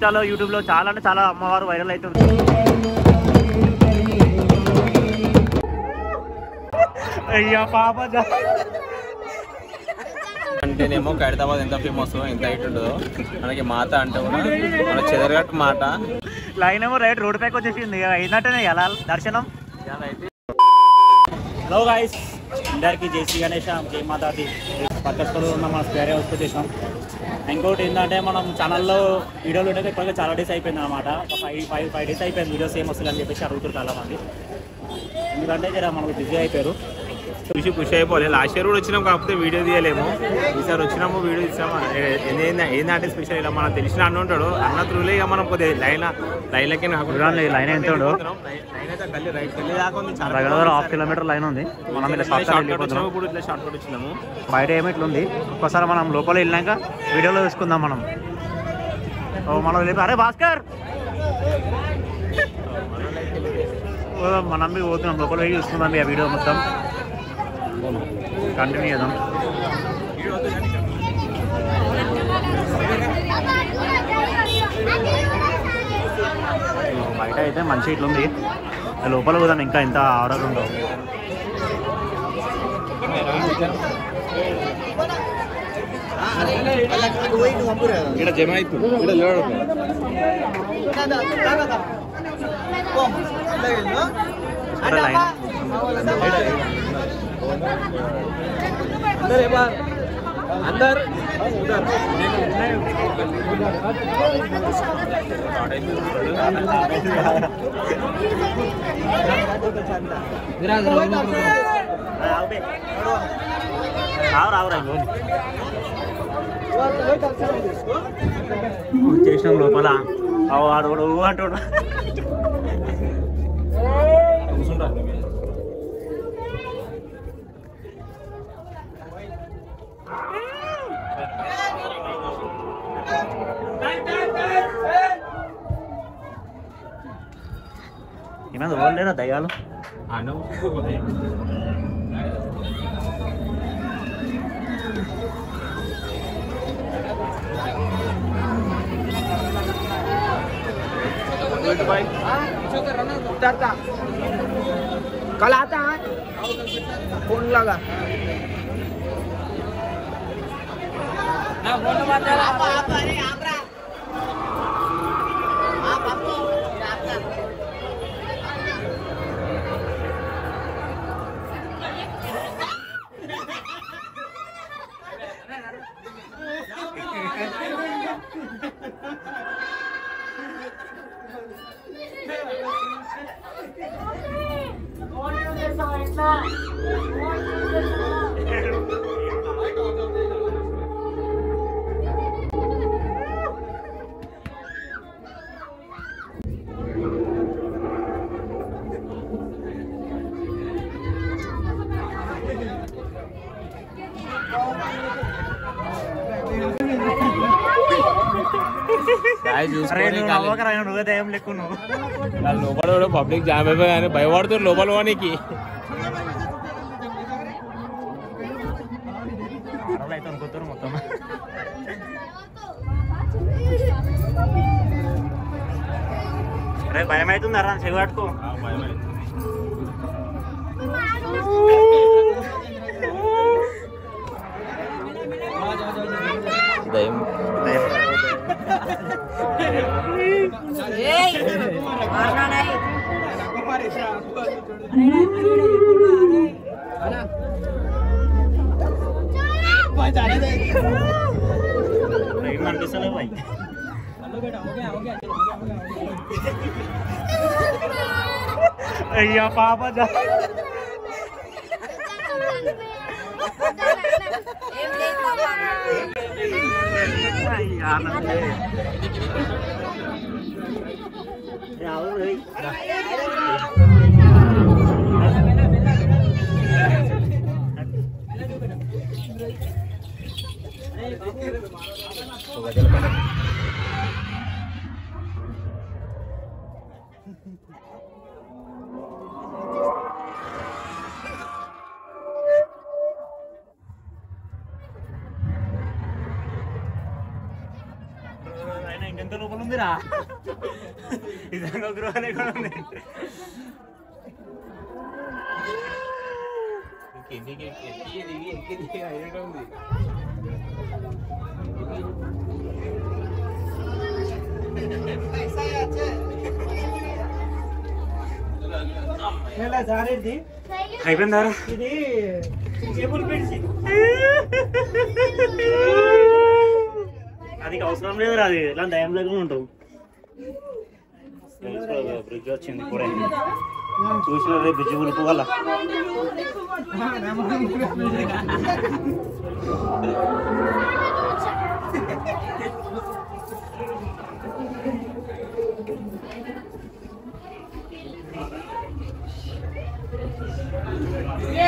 చాలా యూట్యూబ్ లో చాలా అంటే చాలా అమ్మవారు వైరల్ అవుతుంది. అయ్యా పాప అంటేనేమో ఖైరతాబాద్ ఎంత ఫేమస్ ఎంత హైట్ ఉంటుందో మనకి మాత అంటే కూడా మన చెదరగట్టు మాట. లైన్ ఏమో రైట్ రోడ్ పైకి వచ్చేసింది ఏంటంటే ఎలా దర్శనం. హలో గాయ్స్, అందరికి జై శ్రీ గణేష్, జై మాతాది. పక్కస్తలో ఉన్న మన స్క్వేర్ హౌస్కి వచ్చేసాం. ఇంకోటి ఏంటంటే మనం ఛానల్లో వీడియోలు ఉంటే ఇప్పటికే చాలా డేస్ అయిపోయింది అనమాట. ఒక ఫైవ్ డేస్ అయిపోయింది వీడియోస్ ఏం వస్తుంది అని చెప్పేసి అడుగుతారు చాలా మంది. ఎందుకంటే జర మనకు బిజీ అయిపోయారు. ఖుషి అయిపోలేదు. లాస్ట్ ఇయర్ కూడా వచ్చినాం, కాకపోతే వీడియో తీయలేము. ఈసారి వచ్చినాము, వీడియో తీసాము. ఏంటంటే స్పెషల్ ఇలా మనకు తెలిసిన అన్న ఉంటాడు, అన్న త్రూలే ఇక మనం కొద్దిగా లైన్లకి లైన్ ఎంత హాఫ్ కిలోమీటర్ లైన్ ఉంది. మనం ఇలా షార్ట్ కట్ వచ్చినాము. బయట ఏమిట్లుంది ఒక్కసారి మనం లోపల వెళ్ళాక వీడియోలో చూసుకుందాం. మనం అరే భాస్కర్ మనం పోతున్నాం, లోపల వెళ్ళి చూసుకుందాం. ఆ వీడియో మొత్తం కంటిన్యూ చేద్దాం. బయట అయితే మంచి ఇట్లుంది, లోపల పోదాం. ఇంకా ఎంత ఆర్డర్ ఉందో. ఇక్కడ జమ అవుతుంది. अंदर उधर చేసినాం లోపల. వాడు అంటాడు ఏమైనా ఓడలేదా దయ్యాలు. कल आता है फोन लगा లోపల పబ్లిక్ జామ్ అయిపోయి కానీ భయపడుతుంది లోపల పోనీకి. మొత్తం అరే భయం అవుతుంది. అరా చెవి పట్టుకో. అనిపిస్తలే భాయ్. అయ్యా పాప ఇంకెంత లోపల ఉందిరా నిజంగా గృహాలే కూడా ఉంది అయిపోయిందారా ఇది అది అవసరం లేదు అది ఇలా దయం లేకుండా ఉంటావు బ్రిడ్జ్ వచ్చింది కూడా చూసిన రేపు బ్రిడ్జ్ కూలిపోవాల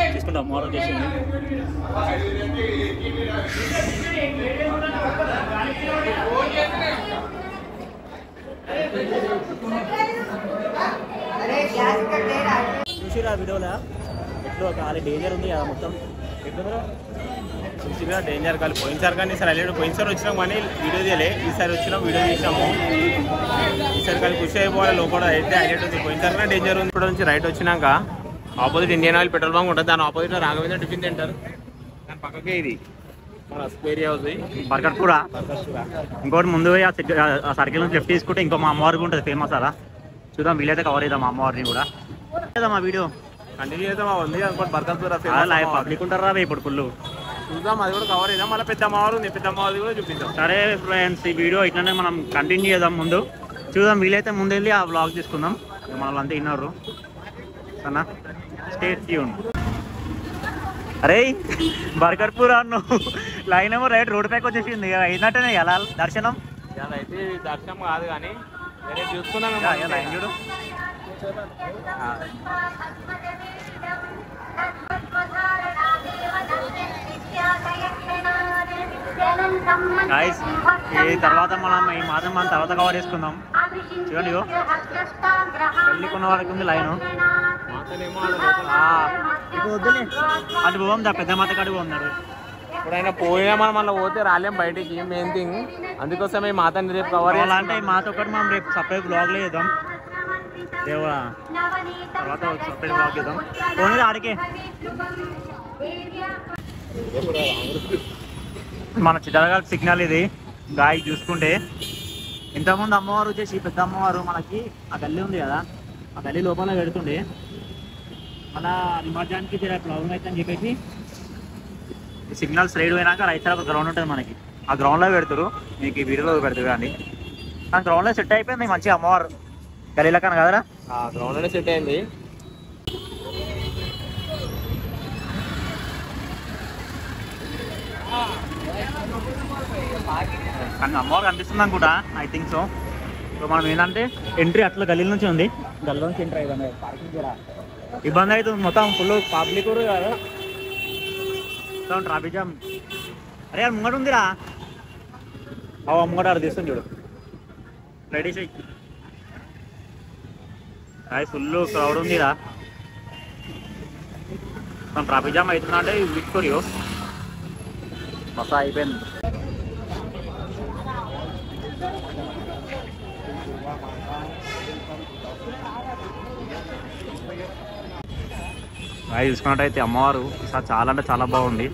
తీసుకుంటాం మోడల్ చేసింది చూసిరా వీడియోలో ఎట్లో ఖాళీ డేంజర్ ఉంది కదా మొత్తం చూసిరా డేంజర్ కాదు పోయినసారి కానీ ఈసారి వెళ్ళాడు పోయినసారి వచ్చినాం కానీ వీడియో తీయలే ఈసారి వచ్చినాం వీడియో తీసినాము ఈసారి కానీ ఖుషి అయిపోవాలి లోపల అయితే హైలైట్ ఉంది పోయినసారి కానీ డేంజర్ ఉంది ఇప్పుడు నుంచి రైట్ వచ్చినాక opposite Indian oil petrol bunk ఉంటుంది దాని ఆపోజిట్ రాఘవేంద్ర టిఫిన్ సెంటర్ దాని పక్కకే ఇది మన స్క్వేర్ హౌస్ బర్గర్ కూడా ఇంకోటి ముందు ఆ సర్కిల్ నుంచి లెఫ్ట్ తీసుకుంటే ఇంకో మా అమ్మవారికి ఉంటుంది ఫేమస్ అలా చూద్దాం వీలైతే కవర్ చేద్దాం మా అమ్మవారిని కూడా మా వీడియో కంటిన్యూ చేద్దాం ఉంది అనుకోండి బర్గర్ కూడా పబ్లిక్ ఉంటారా ఇప్పుడు ఫుల్ చూద్దాం అది కూడా కవర్ చేద్దాం మళ్ళీ పెద్ద అమ్మవారు ఉంది పెద్ద అమ్మవారి కూడా చూపిద్దాం సరే ఫ్రెండ్స్ ఈ వీడియో ఇట్లనే మనం కంటిన్యూ చేద్దాం ముందు చూద్దాం వీలైతే ముందు వెళ్ళి ఆ వ్లాగ్ తీసుకుందాం మనల్ని అంతా విన్నారు సన్నా స్టే ట్యూన్ అరే బర్గర్ పూర్ అన్ను లైన్ ఏమో రైట్ రోడ్ పైకి వచ్చేసింది అయినట్టేనే ఎలా దర్శనం అయితే దర్శనం కాదు కానీ వేరే చూసుకున్నాం లైన్ చూడు గైస్ ఈ తర్వాత మనం ఈ మాత్రం మనం తర్వాత కవర్ చేసుకుందాం చూడండి పెళ్ళికున్న వాళ్ళకి ఉంది లైన్ అటు పోదాం పెద్ద మాత కాడికి పోన్నాడు ఎప్పుడైనా పోయినా మనం మళ్ళీ పోతే రాలేం బయటికి మెయిన్ థింగ్ అందుకోసమే మాతని రేపు కవర్ చేయాలంటే ఈ మాత ఒకటి మనం రేపు సపరేట్ బ్లాగ్లో చేద్దాం దేవా తర్వాత సపరేట్ బ్లాగ్ చేద్దాం పోనీ ఆడికే మన చిత్తరగారి సిగ్నల్ ఇది గాయ చూసుకుంటే ఇంతకుముందు అమ్మవారు వచ్చేసి పెద్ద అమ్మవారు మనకి ఆ గల్లీ ఉంది కదా ఆ గల్లీ లోపల పెడుతుండే మన నిమజ్జనానికి ప్రాబ్లం అయితే అని చెప్పేసి ఈ సిగ్నల్ స్ట్రైట్ పోయినాక రైట్ సైడ్ ఒక గ్రౌండ్ ఉంటుంది మనకి ఆ గ్రౌండ్లో పెడతారు మీకు ఈ వీడియోలో పెడతారు కానీ ఆ గ్రౌండ్లో సెట్ అయిపోయింది మంచిగా అమ్మవారు గల్లీలో కానీ కదరా గ్రౌండ్లోనే సెట్ అయింది కానీ అమ్మవారు కనిపిస్తుంది అనుకుంటా ఐ థింక్ సో ఇప్పుడు మనం ఏంటంటే ఎంట్రీ అట్లా గల్లీల నుంచి ఉంది గల్లీలో నుంచి ఎంట్రీ అయిపోయింది పార్కింగ్ కూడా ఇబ్బంది అవుతుంది మొత్తం ఫుల్ పబ్లిక్ కూడా కదా మొత్తం ట్రాఫిక్ జామ్ అరే అది ముంగట ఉందిరా ముంగట ఆడ తీస్తుంది చూడు రెడీ చెయ్యి అది ఫుల్ క్రౌడ్ ఉందిరా మొత్తం ట్రాఫిక్ జామ్ అవుతుందా అంటే విక్టోరియో మసా అయిపోయింది అది చూసుకున్నట్టయితే అమ్మవారు ఈసారి చాలా అంటే చాలా బాగుంది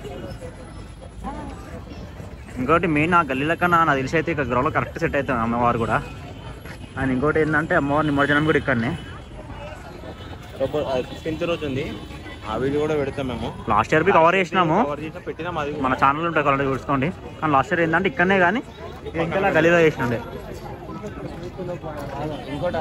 ఇంకోటి మెయిన్ ఆ గల్లీల కన్నా నాకు తెలిసి అయితే ఇక గ్రౌండ్లో కరెక్ట్ సెట్ అవుతుంది అమ్మవారు కూడా అండ్ ఇంకోటి ఏంటంటే అమ్మవారి నిమజ్జనం కూడా ఇక్కడనే 16th రోజు ఉంది ఆ వీడియో కూడా పెడతాం మేము లాస్ట్ ఇయర్ బి కవర్ చేసినాము పెట్టినాం అది మన ఛానల్ ఉంటాయి కాబట్టి చూసుకోండి కానీ లాస్ట్ ఇయర్ ఏంటంటే ఇక్కడనే కానీ ఇంకా గలీలో చేసినండే ఇంకోటి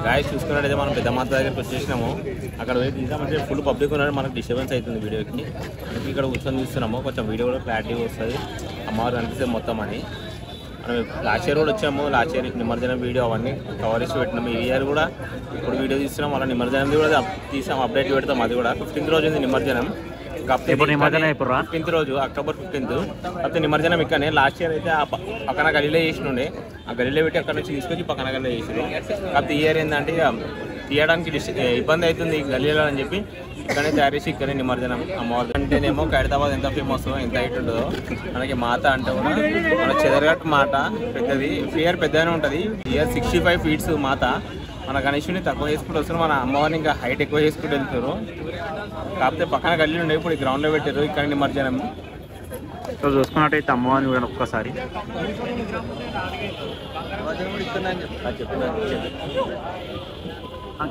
గాయస్ చూసుకున్నట్టయితే మనం పెద్ద మాత దగ్గరికి వచ్చేసినాము. అక్కడ పోయి తీసామంటే ఫుల్ పబ్లిక్ ఉన్నాడు, మనకు డిస్టర్బెన్స్ అవుతుంది వీడియోకి. అందుకే ఇక్కడ కూర్చొని చూస్తున్నాము, కొంచెం వీడియో కూడా క్లారిటీగా వస్తుంది, అమ్మవారు కనిపిస్తుంది మొత్తం అని. మనం లాస్ట్ ఇయర్ కూడా వచ్చాము, లాస్ట్ ఇయర్ నిమజ్జనం వీడియో అవన్నీ కవర్ చేసి పెట్టినాము. ఈ ఇయర్ కూడా ఇప్పుడు వీడియో తీస్తున్నాం, అలా నిమజ్జనం కూడా తీసాం, అప్డేట్ పెడతాం. అది కూడా 15th రోజు ఉంది నిమజ్జనం. నిమజ్జనం 15th రోజు అక్టోబర్ 15th. కాకపోతే నిమజ్జనం ఇక్కడనే. లాస్ట్ ఇయర్ అయితే ఆ పక్కన గలీలో చేసినుండే, ఆ గలీలో పెట్టి అక్కడ నుంచి తీసుకొచ్చి పక్కన గలీలో చేసారు. కాకపోతే ఈ ఇయర్ ఏంటంటే తీయడానికి ఇబ్బంది అవుతుంది గలీలో అని చెప్పి ఇక్కడనే తయారు చేసి ఇక్కడనే నిమజ్జనం అమ్మవారు. అంటేనేమో ఖైరతాబాద్ ఎంత ఫేమస్, ఎంత హైట్ ఉంటుందో, మనకి మాత అంటే కూడా మన చెదరగట్టు మాట పెద్దది, ఇయర్ పెద్దగానే ఉంటుంది. ఇయర్ 65 feet మాత. మన గణేశుని తక్కువ చేసుకుంటూ వస్తున్నారు, మన అమ్మవారిని ఇంకా హైట్ ఎక్కువ చేసుకుంటూ వెళ్తారు. కాకపోతే పక్కన గల్లీ ఉండే ఇప్పుడు గ్రౌండ్లో పెట్టారు, ఇక్కడ నిమజ్జనం. సో చూసుకున్నట్టయితే అమ్మవారిని కూడా ఒక్కసారి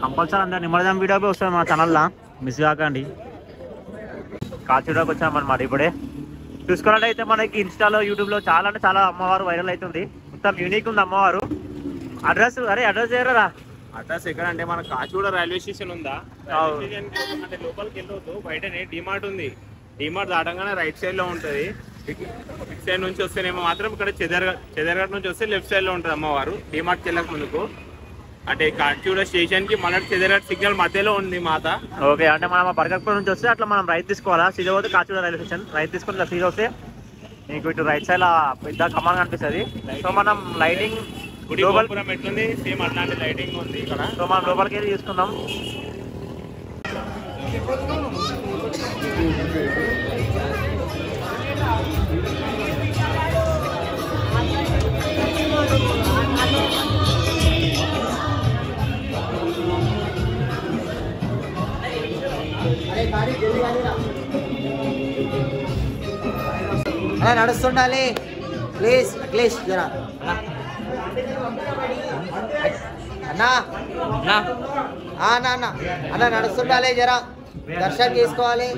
కంపల్సరీ అందరు నిమజ్జనం వీడియో వస్తుంది మా ఛానల్లో, మిస్ కాకండి. కాచిగూడకి వచ్చాం అన్నమాట ఇప్పుడే. చూసుకున్నట్టయితే మనకి ఇన్స్టాలో యూట్యూబ్లో చాలా అంటే చాలా అమ్మవారు వైరల్ అవుతుంది, మొత్తం యూనిక్ ఉంది అమ్మవారు. అడ్రస్ చేయరా? అడ్రస్ ఎక్కడ అంటే మన కాచిగూడ రైల్వే స్టేషన్ ఉందా, అంటే లోపలికి వెళ్ళొద్దు, బయటనే డిమార్ట్ ఉంది. డిమార్ట్ దాటంగానే రైట్ సైడ్ లో ఉంటుంది. ఇటు సైడ్ నుంచి వస్తేనేమో మాత్రం ఇక్కడ చెదరగట్ నుంచి వస్తే లెఫ్ట్ సైడ్ లో ఉంటుంది అమ్మవారు. డిమార్ట్కి వెళ్ళక ముందుకు అంటే కాచిగూడ స్టేషన్ కి మన చెదరగట్ సిగ్నల్ మధ్యలో ఉంది మాత. ఓకే, అంటే మనం బర్గర్పూర్ నుంచి వస్తే అట్లా మనం రైట్ తీసుకోవాలా, సీదా పోతే కాచిగూడ రైల్వే స్టేషన్ రైట్ తీసుకుని సీదా వస్తే మీకు ఇటు రైట్ సైడ్ పెద్ద కమాన్ కనిపిస్తుంది. సో మనం లైటింగ్ గోపాలపురం ఎట్లుంది సేమ్ అట్లాంటి లైటింగ్ ఉంది ఇక్కడ. సో మనం లోపలికి వెళ్ళి తీసుకుందాం. నడుస్తుండాలి ప్లీజ్ అఖిలేష్ జరా అన్నా అన్నా అన్న అన్న నడుస్తుండాలి, జరా దర్శనం చేసుకోవాలి.